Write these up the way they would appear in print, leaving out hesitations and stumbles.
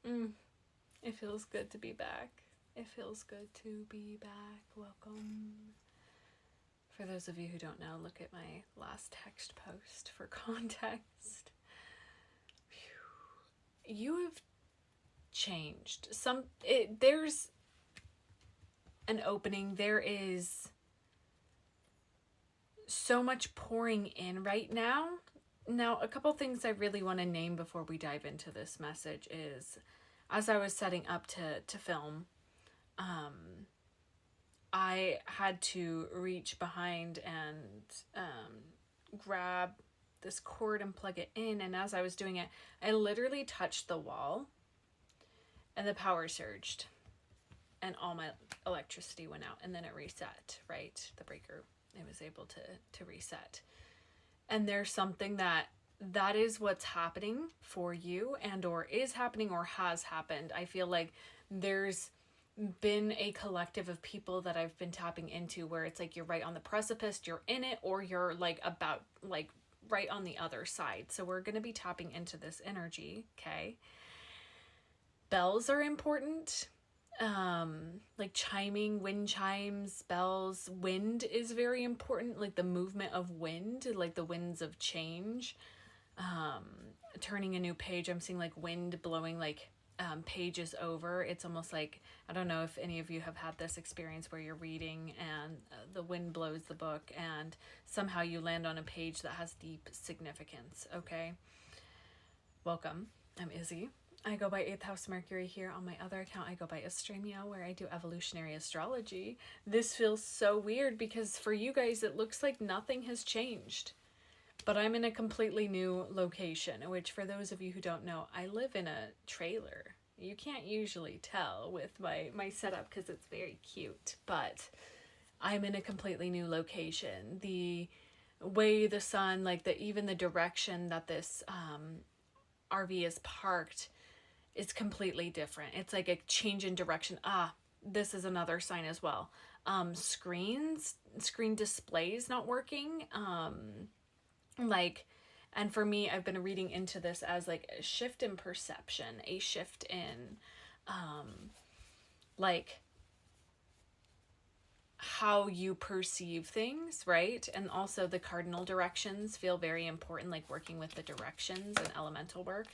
It feels good to be back. It feels good to be back. Welcome. For those of you who don't know, look at my last text post for context. Phew. You have changed. There's an opening. There is so much pouring in right now. Now, a couple things I really want to name before we dive into this message is, as I was setting up to film, I had to reach behind and grab this cord and plug it in. And as I was doing it, I literally touched the wall and the power surged and all my electricity went out, and then it reset, right? The breaker, it was able to reset. And there's something that is what's happening for you, and or is happening or has happened. I feel like there's been a collective of people that I've been tapping into where it's like you're right on the precipice, you're in it, or you're like about like right on the other side. So we're going to be tapping into this energy, okay? Bells are important. Like chiming, wind chimes, bells. Wind is very important, like the movement of wind, like the winds of change. Turning a new page, I'm seeing like wind blowing like pages over. It's almost like, I don't know if any of you have had this experience where you're reading and the wind blows the book and somehow you land on a page that has deep significance. Okay, welcome. I'm Izzy. I go by 8th House Mercury here. On my other account, I go by Astrology, where I do evolutionary astrology. This feels so weird because for you guys, it looks like nothing has changed. But I'm in a completely new location, which for those of you who don't know, I live in a trailer. You can't usually tell with my setup because it's very cute, but I'm in a completely new location. The way the sun, like even the direction that this RV is parked is completely different. It's like a change in direction. This is another sign as well. Screen displays not working. And for me, I've been reading into this as like a shift in perception, a shift in like how you perceive things, right? And also the cardinal directions feel very important, like working with the directions and elemental work.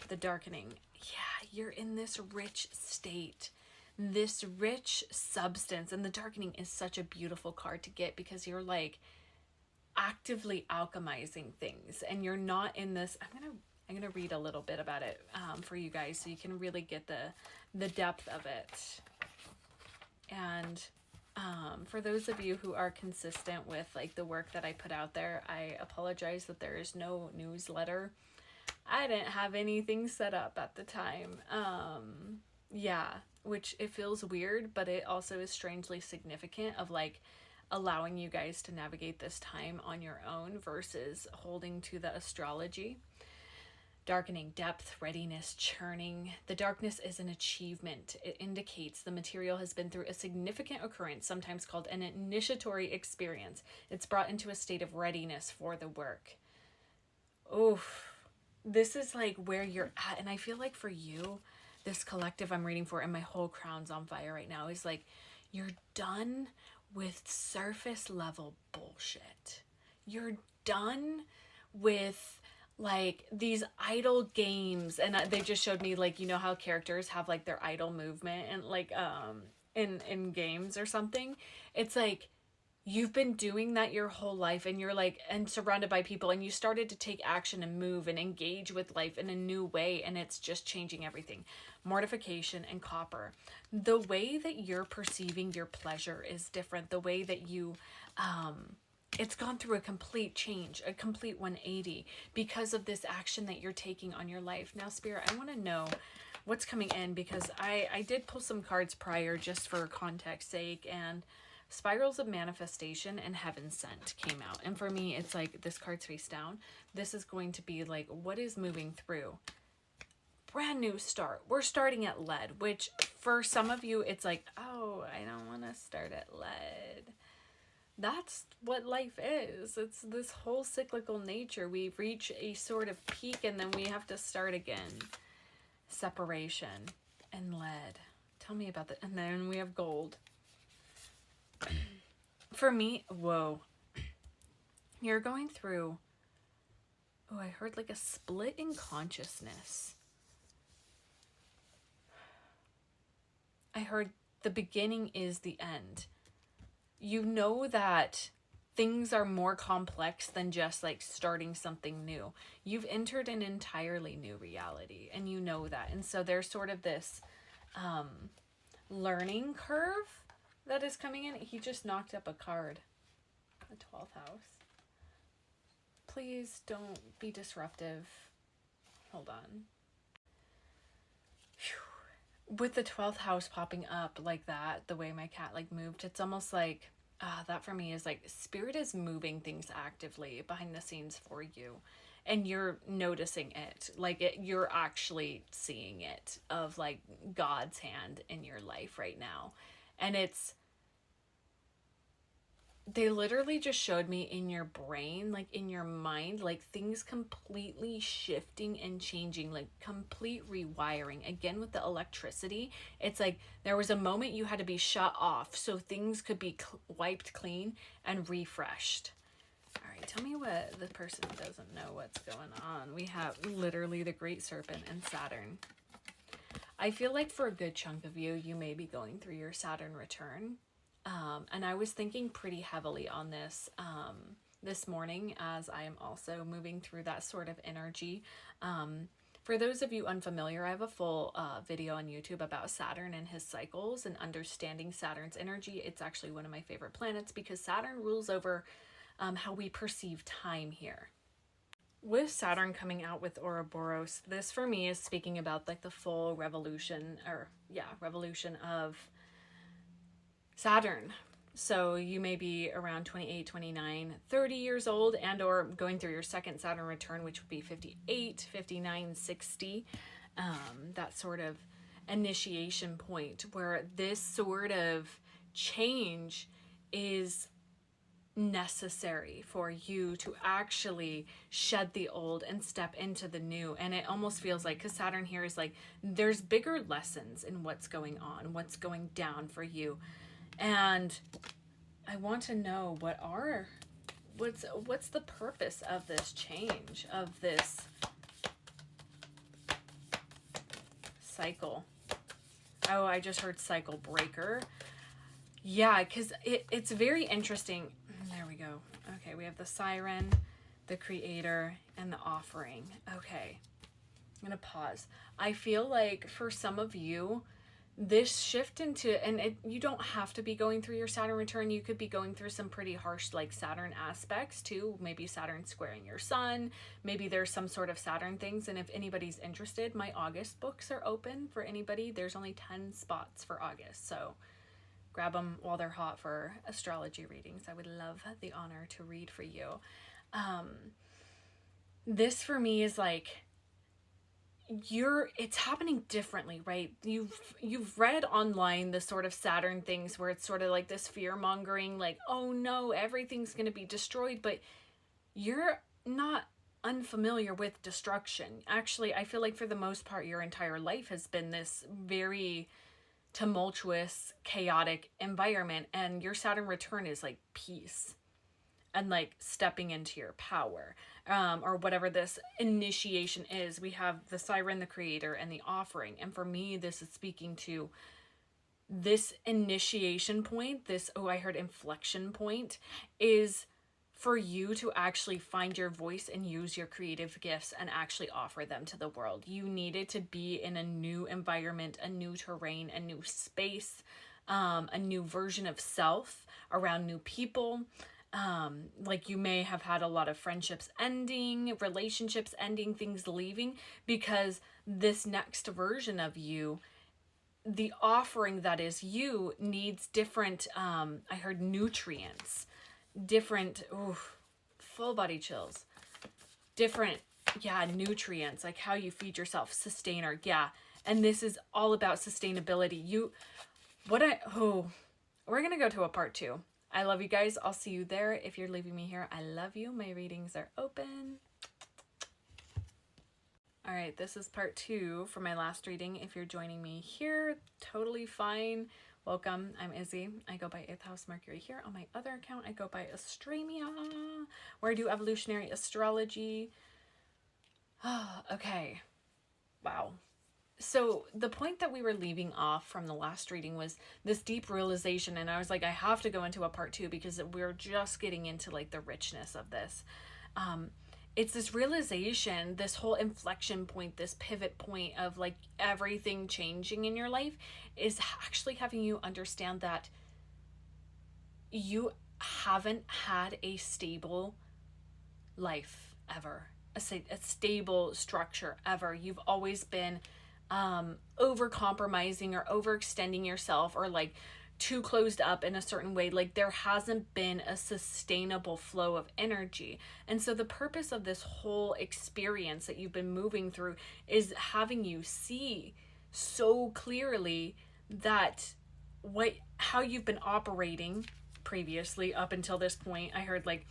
The darkening, yeah, you're in this rich state, this rich substance, and the darkening is such a beautiful card to get because you're like actively alchemizing things, and you're not in this. I'm gonna read a little bit about it for you guys so you can really get the depth of it. And for those of you who are consistent with like the work that I put out there, I apologize that there is no newsletter. I didn't have anything set up at the time. Which it feels weird, but it also is strangely significant of like allowing you guys to navigate this time on your own versus holding to the astrology. Darkening, depth, readiness, churning. The darkness is an achievement. It indicates the material has been through a significant occurrence, sometimes called an initiatory experience. It's brought into a state of readiness for the work. Oof. This is like where you're at. And I feel like for you, this collective I'm reading for, and my whole crown's on fire right now, is like you're done with surface level bullshit. You're done with like these idle games, and they just showed me like, you know how characters have like their idle movement and like in games or something. It's like you've been doing that your whole life, and you're like, and surrounded by people, and you started to take action and move and engage with life in a new way, and it's just changing everything. Mortification and copper. The way that you're perceiving your pleasure is different. The way that you it's gone through a complete change, a complete 180 because of this action that you're taking on your life. Now, Spirit, I want to know what's coming in, because I did pull some cards prior just for context sake, and Spirals of Manifestation and Heaven Sent came out. And for me, it's like this card's face down. This is going to be like, what is moving through? Brand new start. We're starting at lead, which for some of you, it's like, oh, I don't want to start at lead. That's what life is. It's this whole cyclical nature. We reach a sort of peak and then we have to start again. separation, and lead. Tell me about that. And then we have gold. For me, whoa. You're going through, oh, I heard like a split in consciousness. I heard the beginning is the end. You know that things are more complex than just like starting something new. You've entered an entirely new reality, and you know that. And so there's sort of this learning curve that is coming in. He just knocked up a card. The 12th house. Please don't be disruptive. Hold on. Whew. With the 12th house popping up like that, the way my cat like moved, it's almost like that for me is like spirit is moving things actively behind the scenes for you, and you're noticing it. Like you're actually seeing it of like God's hand in your life right now. And they literally just showed me in your brain, like in your mind, like things completely shifting and changing, like complete rewiring. Again, with the electricity, it's like there was a moment you had to be shut off so things could be wiped clean and refreshed. All right, tell me what the person doesn't know what's going on. We have literally the Great Serpent and Saturn. I feel like for a good chunk of you, you may be going through your Saturn return. And I was thinking pretty heavily on this this morning, as I am also moving through that sort of energy. For those of you unfamiliar, I have a full video on YouTube about Saturn and his cycles and understanding Saturn's energy. It's actually one of my favorite planets because Saturn rules over how we perceive time here. With Saturn coming out with Ouroboros, this for me is speaking about like the full revolution of Saturn. So you may be around 28, 29, 30 years old, and or going through your second Saturn return, which would be 58, 59, 60. That sort of initiation point where this sort of change is necessary for you to actually shed the old and step into the new. And it almost feels like, because Saturn here is like, there's bigger lessons in what's going on, what's going down for you. And I want to know what's the purpose of this change, of this cycle. Oh, I just heard cycle breaker. Yeah, because it's very interesting. There we go. Okay, we have the Siren, the Creator, and the Offering. Okay, I'm going to pause. I feel like for some of you, this shift into, and you don't have to be going through your Saturn return. You could be going through some pretty harsh like Saturn aspects too. Maybe Saturn squaring your sun. Maybe there's some sort of Saturn things. And if anybody's interested, my August books are open for anybody. There's only 10 spots for August. So grab them while they're hot for astrology readings. I would love the honor to read for you. This for me is like, it's happening differently, right? You've read online the sort of Saturn things where it's sort of like this fear mongering, like, oh no, everything's going to be destroyed, but you're not unfamiliar with destruction. Actually, I feel like for the most part, your entire life has been this very tumultuous, chaotic environment, and your Saturn return is like peace and like stepping into your power, or whatever this initiation is. We have the Siren, the Creator, and the Offering. And for me, this is speaking to this initiation point, this, I heard inflection point, is for you to actually find your voice and use your creative gifts and actually offer them to the world. You needed to be in a new environment, a new terrain, a new space, a new version of self around new people. Like you may have had a lot of friendships ending, relationships ending, things leaving, because this next version of you, the offering that is you, needs different, I heard nutrients, different, full body chills, different, nutrients, like how you feed yourself, sustainer. And this is all about sustainability. We're going to go to a part 2. I love you guys. I'll see you there. If you're leaving me here, I love you. My readings are open. All right, this is part 2 for my last reading. If you're joining me here, totally fine. Welcome, I'm Izzy. I go by 8th House Mercury here. On my other account, I go by Astremia, where I do evolutionary astrology. Okay, wow. So the point that we were leaving off from the last reading was this deep realization, and I was like, I have to go into a part 2 because we're just getting into like the richness of this. It's this realization, this whole inflection point, this pivot point of like everything changing in your life is actually having you understand that you haven't had a stable life ever, a stable structure ever. You've always been over compromising or overextending yourself, or like too closed up in a certain way. Like there hasn't been a sustainable flow of energy. And so the purpose of this whole experience that you've been moving through is having you see so clearly that how you've been operating previously up until this point. I heard like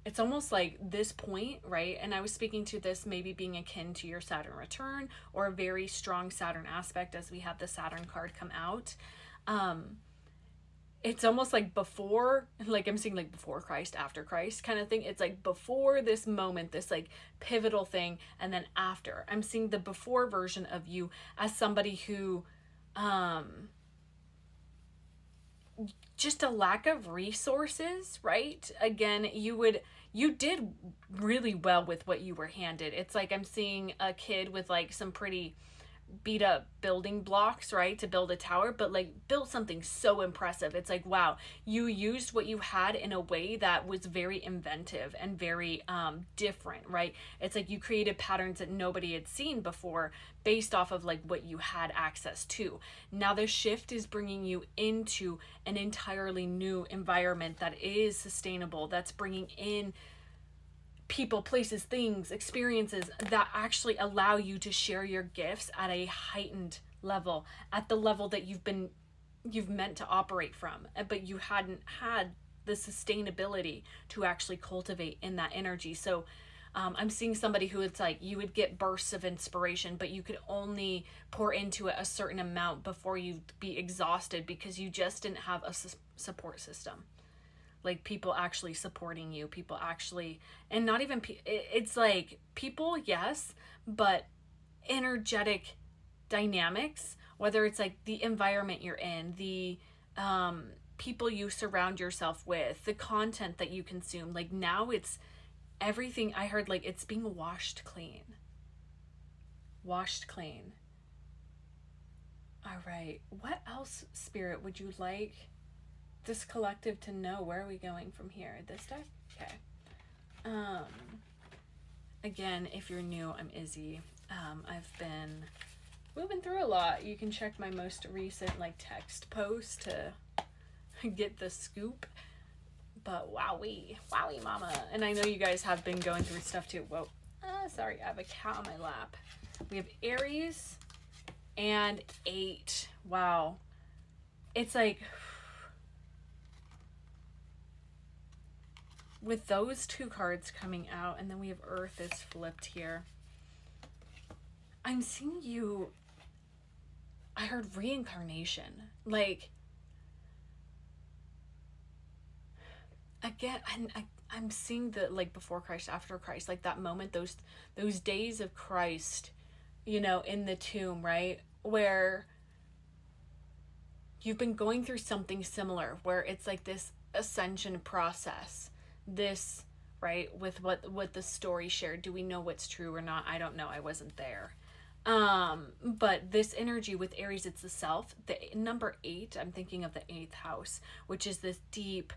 it's almost like this point, right? And I was speaking to this maybe being akin to your Saturn return or a very strong Saturn aspect, as we had the Saturn card come out. It's almost like before, like I'm seeing like before Christ, after Christ kind of thing. It's like before this moment, this like pivotal thing, and then after. I'm seeing the before version of you as somebody who just a lack of resources, right? Again, you did really well with what you were handed. It's like I'm seeing a kid with like some pretty beat up building blocks, right, to build a tower, but like built something so impressive. It's like, wow, you used what you had in a way that was very inventive and very different, right? It's like you created patterns that nobody had seen before based off of like what you had access to. Now the shift is bringing you into an entirely new environment that is sustainable, that's bringing in people, places, things, experiences that actually allow you to share your gifts at a heightened level, at the level that you've meant to operate from, but you hadn't had the sustainability to actually cultivate in that energy. So I'm seeing somebody who it's like you would get bursts of inspiration, but you could only pour into it a certain amount before you'd be exhausted because you just didn't have a support system. Like people actually supporting you, people actually, and not even, it's like people, yes, but energetic dynamics, whether it's like the environment you're in, the people you surround yourself with, the content that you consume. Like now it's everything. I heard like it's being washed clean. Washed clean. All right. What else, Spirit, would you like this collective to know? Where are we going from here? This deck? Okay. Again, if you're new, I'm Izzy. I've been moving through a lot. You can check my most recent like text post to get the scoop. But wowie mama. And I know you guys have been going through stuff too. Whoa. Sorry, I have a cat on my lap. We have Aries and 8. Wow. It's like with those two cards coming out, and then we have Earth is flipped here. I'm seeing you, I heard reincarnation. Like, again, I'm seeing the, like, before Christ, after Christ, like that moment, those days of Christ, you know, in the tomb, right? Where you've been going through something similar, where it's like this ascension process. This, right, with what the story shared. Do we know what's true or not? I don't know. I wasn't there. But this energy with Aries, it's the self. The number 8, I'm thinking of the 8th house, which is this deep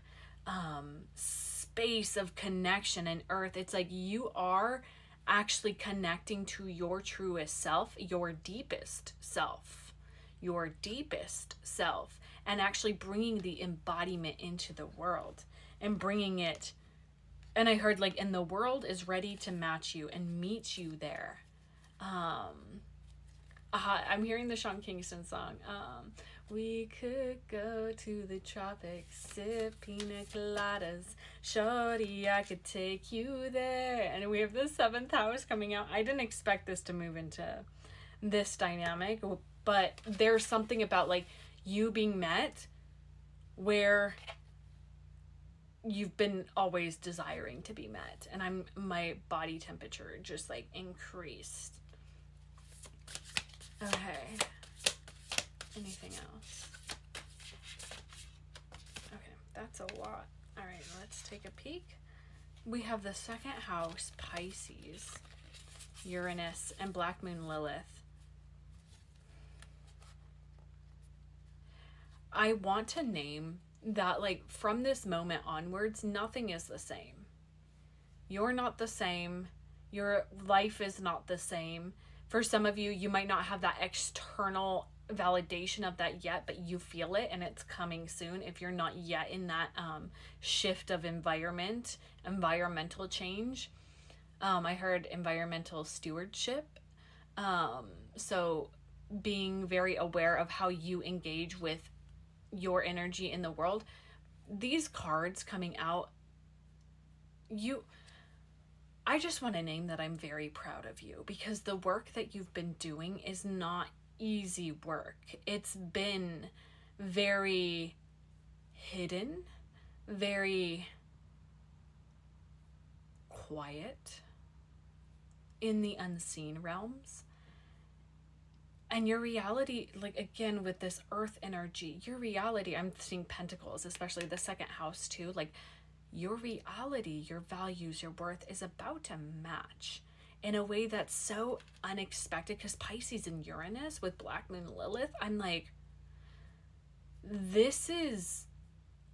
space of connection in Earth. It's like you are actually connecting to your truest self, your deepest self, and actually bringing the embodiment into the world and bringing it. And I heard like, and the world is ready to match you and meet you there. I'm hearing the Sean Kingston song. We could go to the tropics, sip pina coladas. Shorty, I could take you there. And we have the 7th house coming out. I didn't expect this to move into this dynamic, but there's something about like you being met where you've been always desiring to be met, and my body temperature just like increased. Okay, anything else? Okay, that's a lot. All right, let's take a peek. We have the 2nd house, Pisces, Uranus, and Black Moon Lilith. I want to name that, like, from this moment onwards, nothing is the same. You're not the same. Your life is not the same. For some of you, you might not have that external validation of that yet, but you feel it and it's coming soon. If you're not yet in that shift of environmental change. I heard environmental stewardship. So being very aware of how you engage with your energy in the world. These cards coming out, I just want to name that I'm very proud of you, because the work that you've been doing is not easy work. It's been very hidden, very quiet, in the unseen realms. And your reality, like, again, with this earth energy, your reality, I'm seeing pentacles, especially the 2nd house too, like, your reality, your values, your worth is about to match in a way that's so unexpected. Because Pisces and Uranus with Black Moon Lilith, I'm like, this is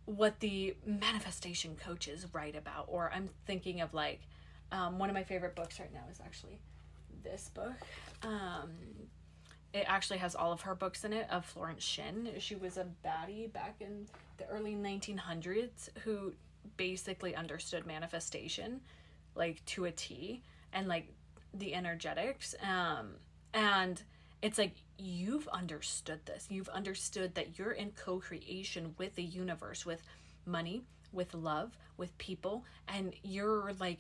what the manifestation coaches write about. Or I'm thinking of, like, one of my favorite books right now is actually this book. It actually has all of her books in it, of Florence Shin. She was a baddie back in the early 1900s who basically understood manifestation, like, to a T, and, like, the energetics. And it's like, you've understood this. You've understood that you're in co-creation with the universe, with money, with love, with people, and you're, like,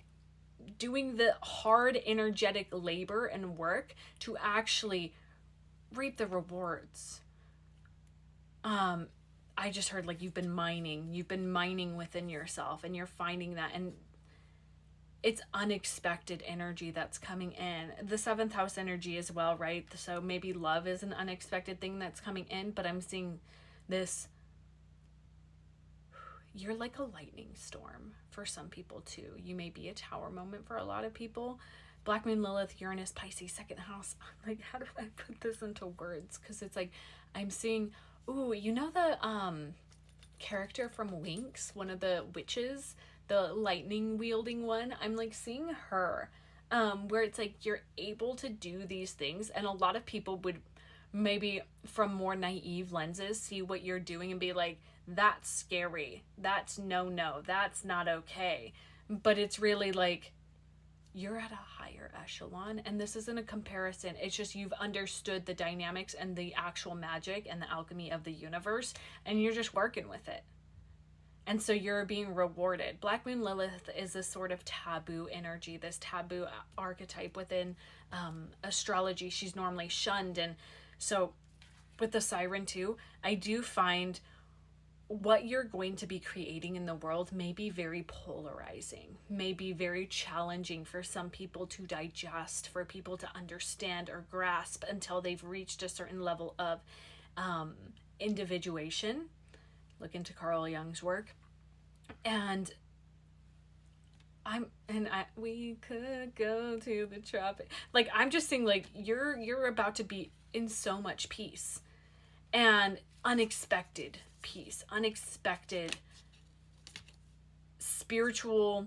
doing the hard energetic labor and work to actually reap the rewards. I just heard, like, you've been mining within yourself, and you're finding that, and it's unexpected energy that's coming in. The 7th house energy as well, right? So maybe love is an unexpected thing that's coming in, but I'm seeing this, you're like a lightning storm for some people too. You may be a tower moment for a lot of people. Black Moon Lilith, Uranus, Pisces, 2nd house. I'm like, how do I put this into words? Because it's like, I'm seeing, ooh, you know the character from Winx, one of the witches, the lightning wielding one? I'm like seeing her, where it's like you're able to do these things, and a lot of people would maybe from more naive lenses see what you're doing and be like, that's scary, that's no, that's not okay. But it's really like, you're at a higher echelon, and this isn't a comparison. It's just you've understood the dynamics and the actual magic and the alchemy of the universe, and you're just working with it. And so you're being rewarded. Black Moon Lilith is this sort of taboo energy, this taboo archetype within astrology. She's normally shunned. And so with the Siren too, I do find what you're going to be creating in the world may be very polarizing, may be very challenging for some people to digest, for people to understand or grasp until they've reached a certain level of individuation. Look into Carl Jung's work. And we could go to the tropics. Like, I'm just saying, like, you're about to be in so much peace and unexpected peace, unexpected spiritual.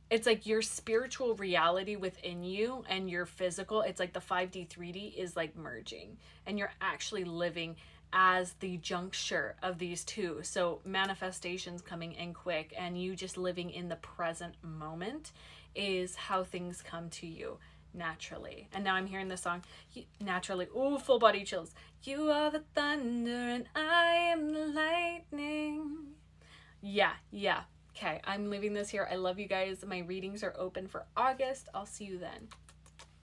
It's like your spiritual reality within you and your physical, it's like the 5D 3D is like merging, and you're actually living as the juncture of these two. So manifestations coming in quick, and you just living in the present moment is how things come to you. naturally. And now I'm hearing the song naturally. Ooh, full body chills. You are the thunder and I am the lightning. Yeah. Okay, I'm leaving this here. I love you guys. My readings are open for August. I'll see you then.